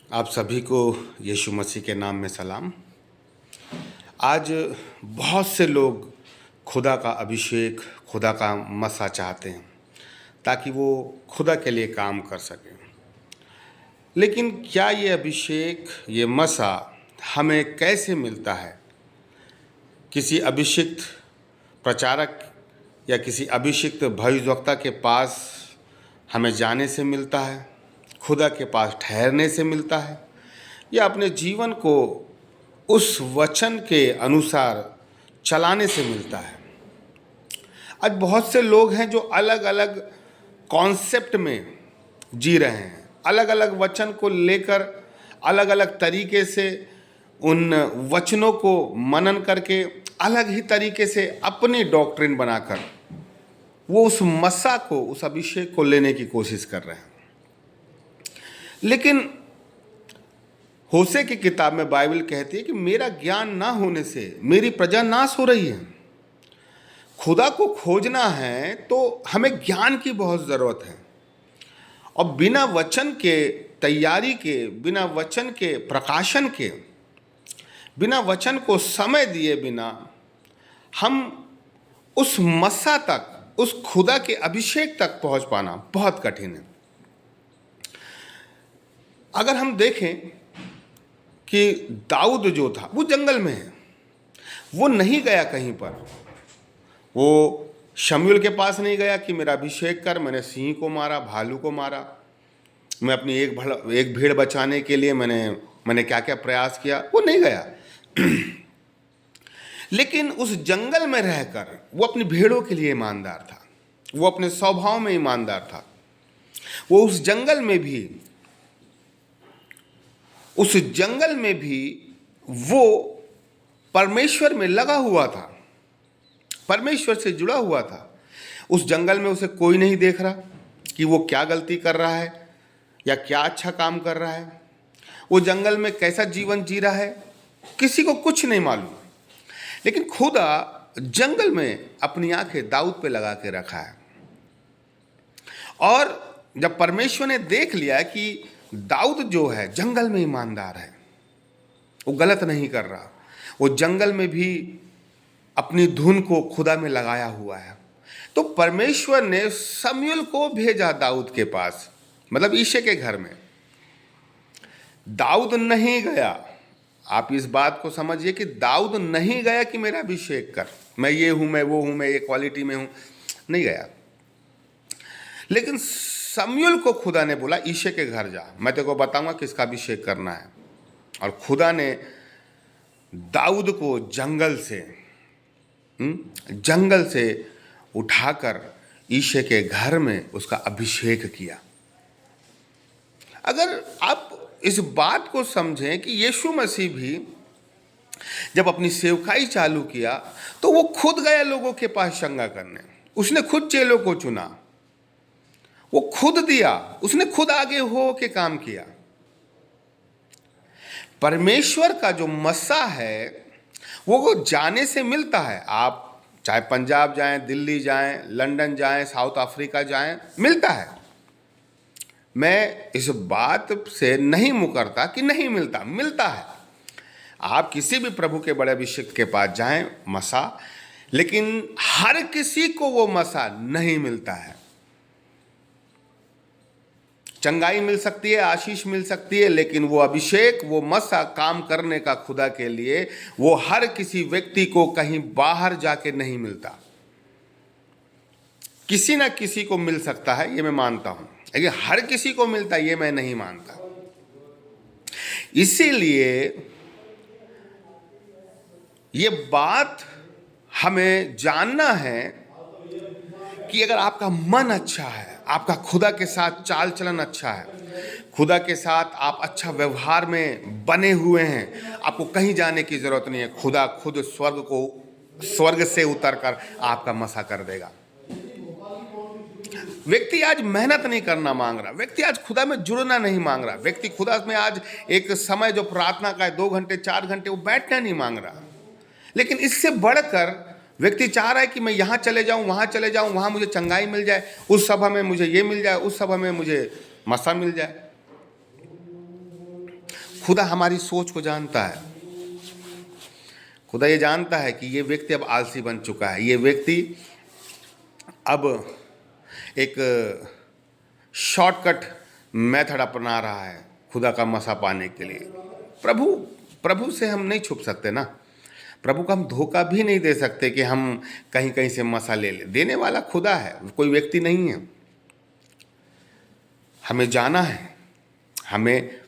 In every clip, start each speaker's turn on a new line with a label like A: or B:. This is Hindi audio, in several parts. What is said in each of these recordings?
A: आप सभी को यीशु मसीह के नाम में सलाम। आज बहुत से लोग खुदा का अभिषेक, खुदा का मसा चाहते हैं ताकि वो खुदा के लिए काम कर सकें। लेकिन क्या ये अभिषेक, ये मसा हमें कैसे मिलता है? किसी अभिषिक्त प्रचारक या किसी अभिषिक्त भविष्यवक्ता के पास हमें जाने से मिलता है, खुदा के पास ठहरने से मिलता है, या अपने जीवन को उस वचन के अनुसार चलाने से मिलता है? आज बहुत से लोग हैं जो अलग अलग कॉन्सेप्ट में जी रहे हैं, अलग अलग वचन को लेकर अलग अलग तरीके से उन वचनों को मनन करके अलग ही तरीके से अपनी डॉक्ट्रिन बनाकर वो उस मसा को, उस अभिषेक को लेने की कोशिश कर रहे हैं। लेकिन होशे की किताब में बाइबल कहती है कि मेरा ज्ञान ना होने से मेरी प्रजा नाश हो रही है। खुदा को खोजना है तो हमें ज्ञान की बहुत ज़रूरत है, और बिना वचन के तैयारी के, बिना वचन के प्रकाशन के, बिना वचन को समय दिए बिना हम उस मसा तक, उस खुदा के अभिषेक तक पहुंच पाना बहुत कठिन है। अगर हम देखें कि दाऊद जो था वो जंगल में है, वो नहीं गया कहीं पर, वो शमूएल के पास नहीं गया कि मेरा अभिषेक कर, मैंने सिंह को मारा, भालू को मारा, मैं अपनी एक भेड़ बचाने के लिए मैंने क्या क्या प्रयास किया, वो नहीं गया। लेकिन उस जंगल में रहकर वो अपनी भेड़ों के लिए ईमानदार था, वो अपने स्वभाव में ईमानदार था। वो उस जंगल में भी वो परमेश्वर में लगा हुआ था, परमेश्वर से जुड़ा हुआ था। उस जंगल में उसे कोई नहीं देख रहा कि वो क्या गलती कर रहा है या क्या अच्छा काम कर रहा है, वो जंगल में कैसा जीवन जी रहा है, किसी को कुछ नहीं मालूम। लेकिन खुदा जंगल में अपनी आंखें दाऊद पे लगा के रखा है, और जब परमेश्वर ने देख लिया कि दाऊद जो है जंगल में ईमानदार है, वो गलत नहीं कर रहा, वो जंगल में भी अपनी धुन को खुदा में लगाया हुआ है, तो परमेश्वर ने शमूएल को भेजा दाऊद के पास, मतलब यिशै के घर में। दाऊद नहीं गया, आप इस बात को समझिए कि दाऊद नहीं गया कि मेरा अभिषेक कर, मैं ये हूं, मैं वो हूं, मैं ये क्वालिटी में हूं, नहीं गया। लेकिन शमूएल को खुदा ने बोला यिशै के घर जा, मैं तेरे को बताऊंगा किसका अभिषेक करना है। और खुदा ने दाऊद को जंगल से उठाकर यिशै के घर में उसका अभिषेक किया। अगर आप इस बात को समझें कि यीशु मसीह भी जब अपनी सेवकाई चालू किया तो वो खुद गया लोगों के पास चंगा करने, उसने खुद चेलों को चुना, वो खुद दिया, उसने खुद आगे हो के काम किया। परमेश्वर का जो मसा है वो जाने से मिलता है। आप चाहे पंजाब जाएं, दिल्ली जाएं, लंदन जाएं, साउथ अफ्रीका जाएं, मिलता है। मैं इस बात से नहीं मुकरता कि नहीं मिलता, मिलता है। आप किसी भी प्रभु के बड़े अभिषिक्त के पास जाएं, मसा, लेकिन हर किसी को वो मसा नहीं मिलता है। चंगाई मिल सकती है, आशीष मिल सकती है, लेकिन वो अभिषेक, वो मसा काम करने का खुदा के लिए, वो हर किसी व्यक्ति को कहीं बाहर जाके नहीं मिलता। किसी ना किसी को मिल सकता है, ये मैं मानता हूं, लेकिन हर किसी को मिलता है ये मैं नहीं मानता। इसीलिए ये बात हमें जानना है कि अगर आपका मन अच्छा है, आपका खुदा के साथ चाल चलन अच्छा है, खुदा के साथ आप अच्छा व्यवहार में बने हुए हैं, आपको कहीं जाने की जरूरत नहीं है। खुदा खुद स्वर्ग से उतरकर आपका मसा कर देगा। व्यक्ति आज मेहनत नहीं करना मांग रहा, व्यक्ति आज खुदा में जुड़ना नहीं मांग रहा, व्यक्ति खुदा में आज एक समय जो प्रार्थना का है 2 घंटे 4 घंटे वो बैठना नहीं मांग रहा। लेकिन इससे बढ़कर व्यक्ति चाह रहा है कि मैं यहाँ चले जाऊँ, वहाँ चले जाऊँ, वहाँ मुझे चंगाई मिल जाए, उस सभा में मुझे ये मिल जाए, उस सभा में मुझे मसा मिल जाए। खुदा हमारी सोच को जानता है। खुदा ये जानता है कि ये व्यक्ति अब आलसी बन चुका है, ये व्यक्ति अब एक शॉर्टकट मेथड अपना रहा है खुदा का मसा पाने के लिए। प्रभु से हम नहीं छुप सकते ना, प्रभु को हम धोखा भी नहीं दे सकते कि हम कहीं कहीं से मसा ले लें। देने वाला खुदा है, कोई व्यक्ति नहीं है। हमें जाना है, हमें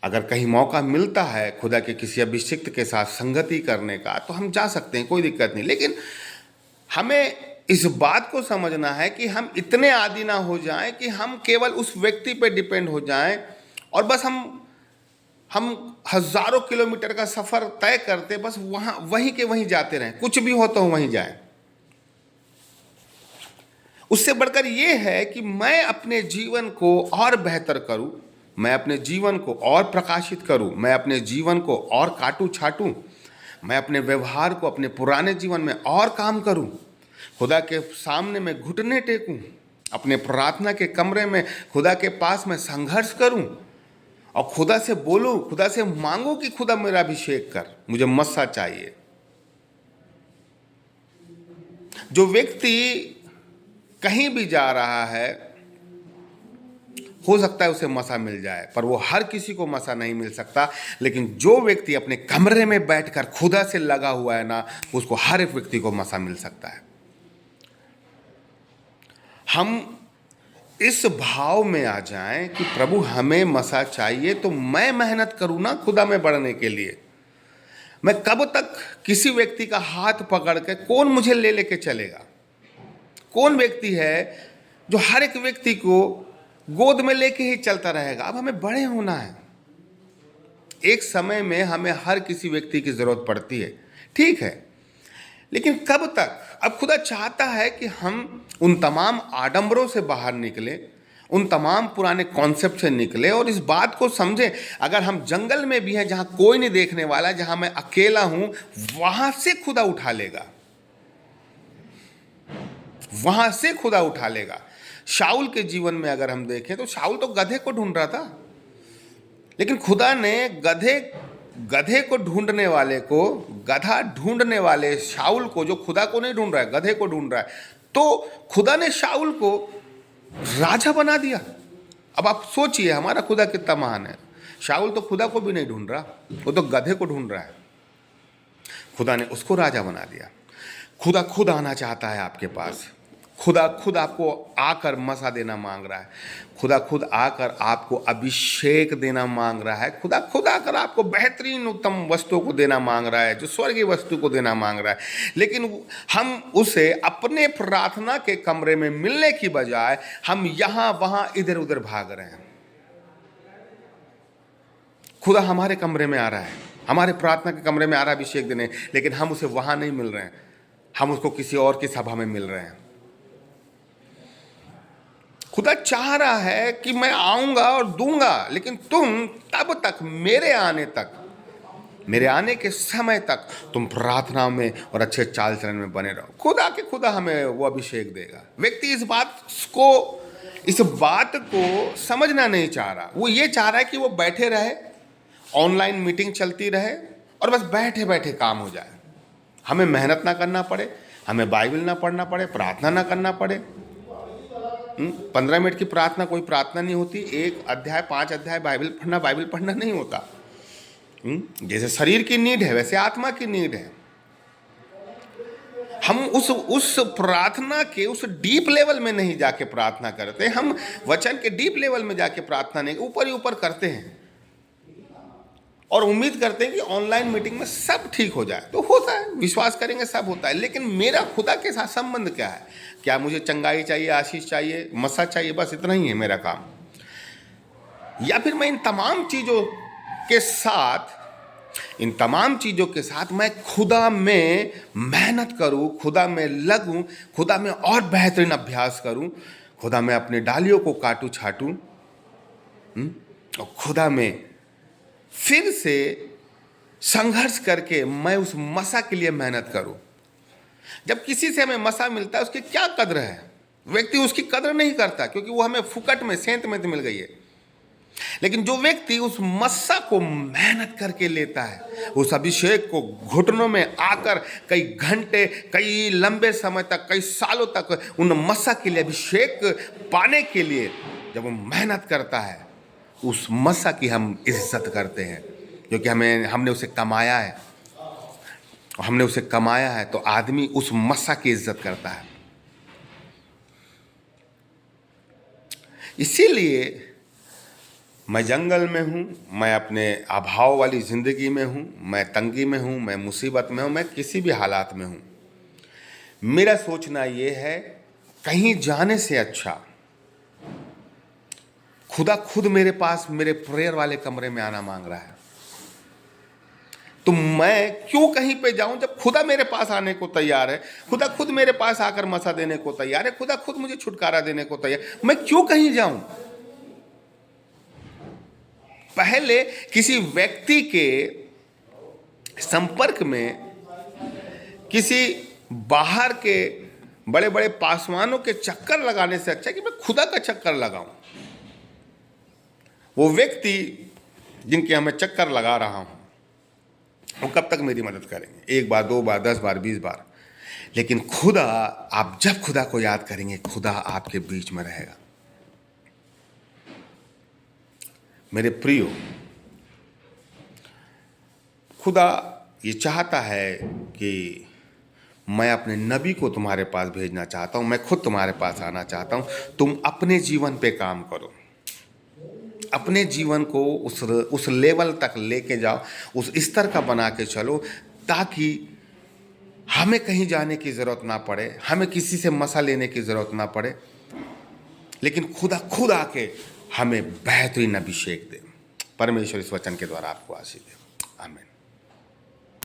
A: अगर कहीं मौका मिलता है खुदा के किसी अभिषिक्त के साथ संगति करने का तो हम जा सकते हैं, कोई दिक्कत नहीं। लेकिन हमें इस बात को समझना है कि हम इतने आदी ना हो जाएं कि हम केवल उस व्यक्ति पर डिपेंड हो जाएं और बस हम हजारों किलोमीटर का सफर तय करते बस वहीं के वहीं जाते रहें, कुछ भी हो तो वहीं जाएं। उससे बढ़कर यह है कि मैं अपने जीवन को और बेहतर करूं, मैं अपने जीवन को और प्रकाशित करूं, मैं अपने जीवन को और काटूं छाटूं, मैं अपने व्यवहार को अपने पुराने जीवन में और काम करूं, खुदा के सामने में घुटने टेकूं, अपने प्रार्थना के कमरे में खुदा के पास में संघर्ष करूं और खुदा से बोलूं, खुदा से मांगूं कि खुदा मेरा अभिषेक कर, मुझे मस्सा चाहिए। जो व्यक्ति कहीं भी जा रहा है हो सकता है उसे मसा मिल जाए, पर वो हर किसी को मसा नहीं मिल सकता। लेकिन जो व्यक्ति अपने कमरे में बैठकर खुदा से लगा हुआ है ना, उसको हर एक व्यक्ति को मसा मिल सकता है। हम इस भाव में आ जाएं कि प्रभु हमें मसा चाहिए तो मैं मेहनत करूं ना खुदा में बढ़ने के लिए। मैं कब तक किसी व्यक्ति का हाथ पकड़ के कौन मुझे ले लेके चलेगा? कौन व्यक्ति है जो हर एक व्यक्ति को गोद में लेके ही चलता रहेगा? अब हमें बड़े होना है। एक समय में हमें हर किसी व्यक्ति की जरूरत पड़ती है, ठीक है, लेकिन कब तक? अब खुदा चाहता है कि हम उन तमाम आडंबरों से बाहर निकले, उन तमाम पुराने कॉन्सेप्ट से निकले और इस बात को समझें, अगर हम जंगल में भी हैं जहां कोई नहीं देखने वाला, जहां मैं अकेला हूं, वहां से खुदा उठा लेगा, वहां से खुदा उठा लेगा। शाऊल के जीवन में अगर हम देखें तो शाऊल तो गधे को ढूंढ रहा था, लेकिन खुदा ने गधे को ढूंढने वाले को, गधा ढूंढने वाले शाऊल को, जो खुदा को नहीं ढूंढ रहा है गधे को ढूंढ रहा है, तो खुदा ने शाऊल को राजा बना दिया। अब आप सोचिए हमारा खुदा कितना महान है। शाऊल तो खुदा को भी नहीं ढूंढ रहा, वो तो गधे को ढूंढ रहा है, खुदा ने उसको राजा बना दिया। खुदा खुद आना चाहता है आपके पास, खुदा खुद आपको आकर मसा देना मांग रहा है, खुदा खुद आकर आपको अभिषेक देना मांग रहा है, खुदा खुद आकर आपको बेहतरीन उत्तम वस्तुओं को देना मांग रहा है, जो स्वर्गीय वस्तु को देना मांग रहा है। लेकिन हम उसे अपने प्रार्थना के कमरे में मिलने की बजाय हम यहाँ वहाँ इधर उधर भाग रहे हैं। खुदा हमारे कमरे में आ रहा है, हमारे प्रार्थना के कमरे में आ रहा है अभिषेक देने, लेकिन हम उसे वहाँ नहीं मिल रहे हैं, हम उसको किसी और की सभा में मिल रहे हैं। खुदा चाह रहा है कि मैं आऊंगा और दूंगा, लेकिन तुम तब तक, मेरे आने के समय तक तुम प्रार्थना में और अच्छे चाल चलन में बने रहो। खुदा हमें वो अभिषेक देगा। व्यक्ति इस बात को समझना नहीं चाह रहा। वो ये चाह रहा है कि वो बैठे रहे, ऑनलाइन मीटिंग चलती रहे और बस बैठे बैठे काम हो जाए, हमें मेहनत ना करना पड़े, हमें बाइबल ना पढ़ना पड़े, प्रार्थना ना करना पड़े। 15 मिनट की प्रार्थना कोई प्रार्थना नहीं होती। 1 अध्याय 5 अध्याय बाइबल पढ़ना नहीं होता। जैसे शरीर की नीड है वैसे आत्मा की नीड है। हम उस प्रार्थना के उस डीप लेवल में नहीं जाके प्रार्थना करते, हम वचन के डीप लेवल में जाके प्रार्थना नहीं, ऊपर ही ऊपर करते हैं और उम्मीद करते हैं कि ऑनलाइन मीटिंग में सब ठीक हो जाए। तो होता है, विश्वास करेंगे सब होता है, लेकिन मेरा खुदा के साथ संबंध क्या है? क्या मुझे चंगाई चाहिए, आशीष चाहिए, मसा चाहिए, बस इतना ही है मेरा काम? या फिर मैं इन तमाम चीज़ों के साथ मैं खुदा में मेहनत करूं, खुदा में लगूं, खुदा में और बेहतरीन अभ्यास करूं, खुदा में अपनी डालियों को काटूं छाटूं और खुदा में फिर से संघर्ष करके मैं उस मसा के लिए मेहनत करूं। जब किसी से हमें मसा मिलता है उसकी क्या कद्र है? व्यक्ति उसकी कद्र नहीं करता, क्योंकि वो हमें फुकट में, सेंत में मिल गई है। लेकिन जो व्यक्ति उस मस्सा को मेहनत करके लेता है, उस अभिषेक को घुटनों में आकर कई घंटे, कई लंबे समय तक, कई सालों तक उन मस्सा के लिए अभिषेक पाने के लिए जब वो मेहनत करता है, उस मस्सा की हम इज्जत करते हैं, क्योंकि हमने उसे कमाया है। हमने उसे कमाया है तो आदमी उस मस्सा की इज्जत करता है। इसीलिए मैं जंगल में हूँ, मैं अपने अभाव वाली ज़िंदगी में हूँ, मैं तंगी में हूँ, मैं मुसीबत में हूँ, मैं किसी भी हालात में हूँ, मेरा सोचना ये है कहीं जाने से अच्छा खुदा खुद मेरे पास मेरे प्रेयर वाले कमरे में आना मांग रहा है। तो मैं क्यों कहीं पे जाऊं जब खुदा मेरे पास आने को तैयार है, खुदा खुद मेरे पास आकर मसा देने को तैयार है, खुदा खुद मुझे छुटकारा देने को तैयार, मैं क्यों कहीं जाऊं। पहले किसी व्यक्ति के संपर्क में, किसी बाहर के बड़े बड़े पासवानों के चक्कर लगाने से अच्छा कि मैं खुदा का चक्कर लगाऊं। वो व्यक्ति जिनके मैं चक्कर लगा रहा हूं वो कब तक मेरी मदद करेंगे? 1 बार, 2 बार, 10 बार, 20 बार। लेकिन खुदा, आप जब खुदा को याद करेंगे, खुदा आपके बीच में रहेगा। मेरे प्रियो, खुदा ये चाहता है कि मैं अपने नबी को तुम्हारे पास भेजना चाहता हूं, मैं खुद तुम्हारे पास आना चाहता हूं। तुम अपने जीवन पे काम करो, अपने जीवन को उस लेवल तक लेके जाओ, उस स्तर का बना के चलो, ताकि हमें कहीं जाने की ज़रूरत ना पड़े, हमें किसी से मसा लेने की ज़रूरत ना पड़े, लेकिन खुदा खुद आके हमें बेहतरीन अभिषेक दे। परमेश्वर इस वचन के द्वारा आपको आशीष दे। आमीन।